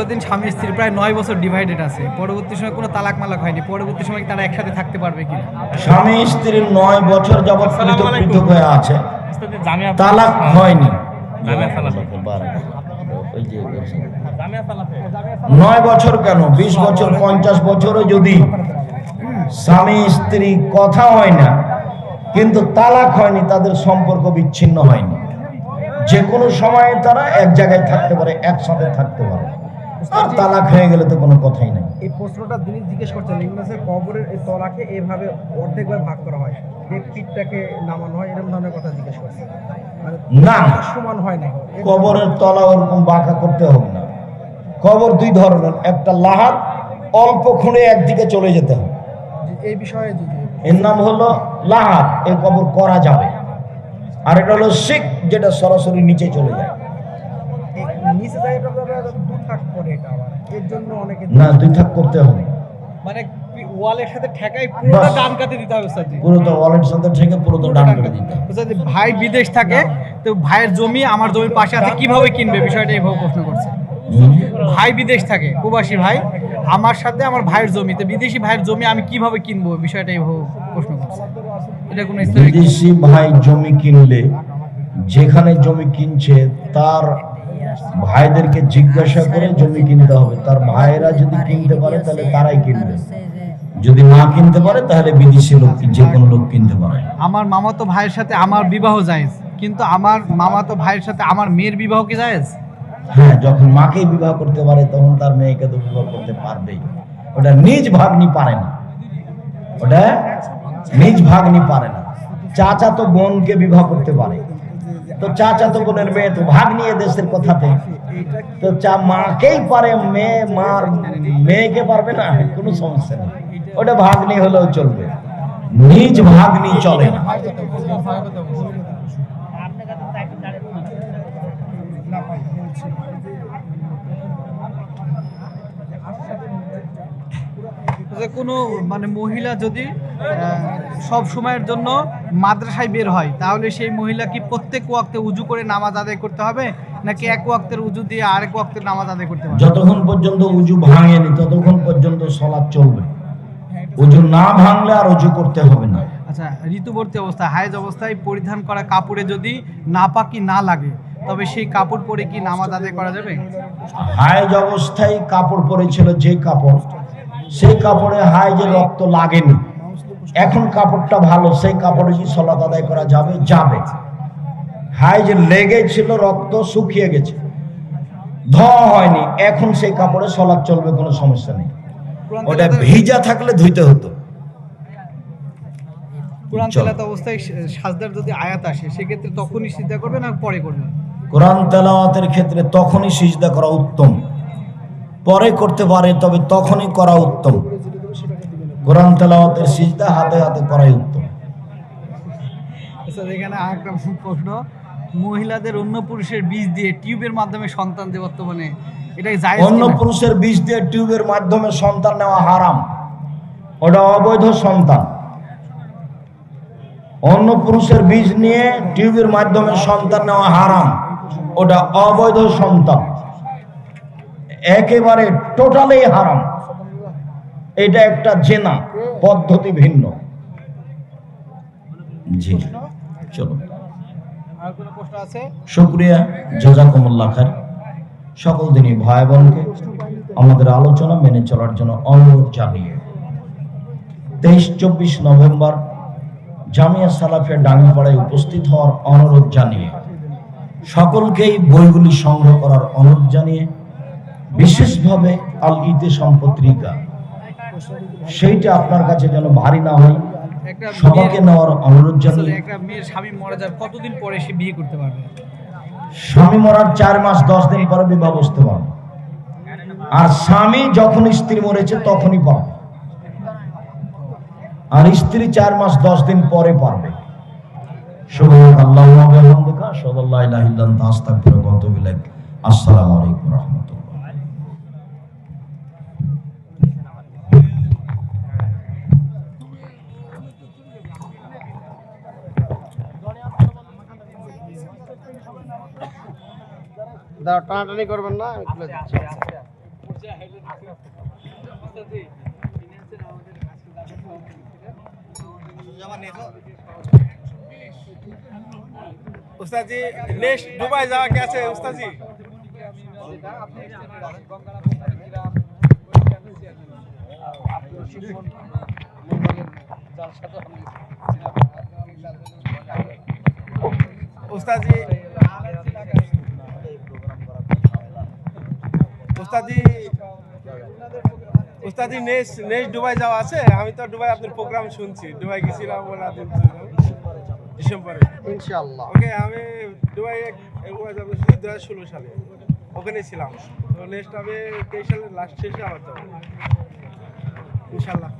যতদিন স্বামী স্ত্রী প্রায় 9 বছর ডিভাইডেড আছে, পরবর্তী সময় কোনো তালাক মালাক হয়নি, পরবর্তী সময় কি তারা একসাথে থাকতে পারবে কিনা? স্বামী স্ত্রীর 9 বছর যাবৎ পৃথক হয়ে আছে, তালাক হয়নি। 9 বছর কেন, 20 বছর 50 বছরও যদি স্বামী স্ত্রী কথা হয় না কিন্তু তালাক হয়নি, তাদের সম্পর্ক বিচ্ছিন্ন হয়নি। যে কোনো সময়ে তারা এক জায়গায় থাকতে পারে, একসাথে থাকতে পারে। আর তালাক হয়ে গেলে তো কোনো কথাই নাই। এই প্রশ্নটা তিনি জিজ্ঞেস করছেন, ইংরেজের কবরের এই তলাকে এইভাবে অর্ধেকভাবে ভাগ করা হয়, পিঠটাকে নামানো হয়, এরকম ধরনের কথা জিজ্ঞেস করছেন। মানে না, সমান হয় না, কবরের তলা ওরকম বাঁকা করতে হবে না। কবর দুই ধরনের, একটা লাহাত, অল্প খুঁড়ে একদিকে চলে যেতে হবে, এই বিষয়ে যদি এর নাম হলো লাহাত, এই কবর করা যাবে। আর এটা হলো শিখ, যেটা সরাসরি নিচে চলে যায়। নিচে জায়গাটা দু থাক করে, এটা আবার এর জন্য অনেকে না, 2 থাক করতে হবে, মানে ওয়ালের সাথে ঠেকাই পুরোটা ডান কাতে দিতে হবে স্যার। পুরো তো ওয়ালের সাথে ঠেকে পুরো তো ডান করে দিতে হবে। যদি ভাই বিদেশ থাকে তো ভাইয়ের জমি আমার জমির পাশে আছে, কিভাবে কিনবে? বিষয়টা এইভাবে প্রশ্ন করছে। ভাই বিদেশ থাকে, প্রবাসী ভাই, আমার সাথে আমার ভাইয়ের জমিতে, বিদেশি ভাইয়ের জমি আমি কিভাবে কিনবো? বিষয়টা এইভাবে প্রশ্ন করছে। এটা কোনো বিদেশি ভাই জমি কিনলে, যেখানে জমি কিনছে তার ভাইদেরকে জিজ্ঞাসা করে জমি কিনতে হবে। তার ভাইয়েরা যদি কিনতে পারে তাহলে তারাই কিনবে, যদি না কিনতে পারে তাহলে বিদেশি লোক, যে কোনো লোক কিনতে পারে। আমার মামাতো ভাইয়ের সাথে আমার বিবাহ জায়েজ, কিন্তু আমার মামাতো ভাইয়ের সাথে আমার মেয়ের বিবাহ কি জায়েজ? হ্যাঁ, যখন মাকেই বিবাহ করতে পারে তখন তার মেয়েকে তো বিবাহ করতে পারবেই। ওটা নিজ ভাগ্নি পারে না, ওটা নিজ ভাগ্নি পারে না। চাচা তো বোনকে বিবাহ করতে পারে, তো চাচা তো বোনের মেয়ে তো ভাগ্নি এ দেশের কথাতে, তো মাকেই পারে, মার মেয়েকে পারবে না, কোনো সমস্যা নেই। ওটা ভাগ্নি হলেও চলবে, নিজ ভাগ্নি চলে না। যে কোনো মানে মহিলা যদি সব সময়ের জন্য মাদ্রাসায় বের হয়, তাহলে সেই মহিলা কি প্রত্যেক ওয়াক্তে উজু করে নামাজ আদায় করতে হবে, নাকি এক ওয়াক্তের উজু দিয়ে আরেক ওয়াক্তের নামাজ আদায় করতে হবে? যতক্ষণ পর্যন্ত উজু ভাঙেনি ততক্ষণ পর্যন্ত সালাত চলবে। উজু না ভাঙলে আর উজু করতে হবে না। আচ্ছা, ঋতুবর্তী অবস্থায়, হায়েজ অবস্থায় পরিধান করা কাপড়ে যদি নাপাকি না লাগে, তবে সেই কাপড় পরে কি নামাজ আদায় করা যাবে? হায়েজ অবস্থায় কাপড় পরেছিল যে কাপড়, সেই কাপড়ে হায়েজের রক্ত লাগেনি, এখন কাপড়টা ভালো, সেই কাপড়ে কি সালাত আদায় করা যাবে? যাবে। হায়েজ লেগেছিল, রক্ত শুকিয়ে গেছে, ধোয়া হয়নি, এখন সেই কাপড়ে সালাত চলবে, কোনো সমস্যা নেই। ওটা ভিজা থাকলে ধুইতে হতো। কোরআন তেলাওয়াত অবস্থায় সাজদার যদি আয়াত আসে, সেক্ষেত্রে তখনই সিজদা করবে না পরে করবে? কোরআন তেলাওয়াতের ক্ষেত্রে তখনই সিজদা করা উত্তম, পরে করতে পারে, তবে তখনই করা উত্তম। কোরআন তেলাওয়াতের সিজদা হাতে হাতে করাই উত্তম। স্যার, এখানে আরেকটা প্রশ্ন, মহিলাদের অন্য পুরুষের বীজ দিয়ে টিউবের মাধ্যমে সন্তান দেয় বর্তমানে, এটা জায়েজ কিনা? অন্য পুরুষের বীজ দিয়ে টিউবের মাধ্যমে সন্তান নেওয়া হারাম, ওটা অবৈধ সন্তান। অন্য পুরুষের বীজ নিয়ে টিউবের মাধ্যমে সন্তান নেওয়া হারাম, ওটা অবৈধ সন্তান, একেবারে টোটালি হারাম। এটা একটা জেনা, পদ্ধতি ভিন্ন। জি, চলো। আর কোনো প্রশ্ন আছে? শুকরিয়া, জাযাকুমুল্লাহ খায়র। সকল দিনই ভাই বোনকে আমাদের আলোচনা মেনে চলার জন্য অনুরোধ জানিয়ে 23-24 নভেম্বর জামিয়া সালাফিয়া ডাঙ্গিপাড়ায় উপস্থিত হওয়ার অনুরোধ জানিয়ে, সকলকেই বইগুলি সংগ্রহ করার অনুরোধ জানিয়ে, বিশেষভাবে আল ইতিসাম পত্রিকা, সেইটা আপনার কাছে যেন ভারী না হয়, সবাইকে নেওয়ার অনুরোধ জানিয়ে। একটা মেয়ের স্বামী মারা যাওয়ার কতদিন পরে সে বিয়ে করতে পারবে? স্বামী মরার 4 মাস 10 দিন পরে বিবাহ বসতে পারবে, আর স্বামী যখন স্ত্রী মরেছে তখনই পারবে, আর স্ত্রী 4 মাস 10 দিন পরে পারবে। সুবহানাল্লাহি ওয়া বিহামদিহি, আশহাদু আল্লা ইলাহা ইল্লা আনতা, আস্তাগফিরুকা ওয়া আতুবু ইলাইক। আসসালামু আলাইকুম ওয়া রাহমাতুল্লাহ। টানাটানি করবেন না, उस्ताद जी नेक्स्ट दुबई जावा कैसे है उस्ताद जी? उस्ताद जी নেক্সট দুবাই যাওয়া আছে? আমি তো দুবাই আপনার প্রোগ্রাম শুনছি, দুবাই গেছিলাম ওরা ডিসেম্বরে ইনশাআল্লাহ। ওকে। আমি দুবাই একবার যাবো 2016 সালে, ওখানে ছিলাম। তো নেক্সট আমি 23 সালের লাস্ট শেষে আবার যাবো ইনশাআল্লাহ।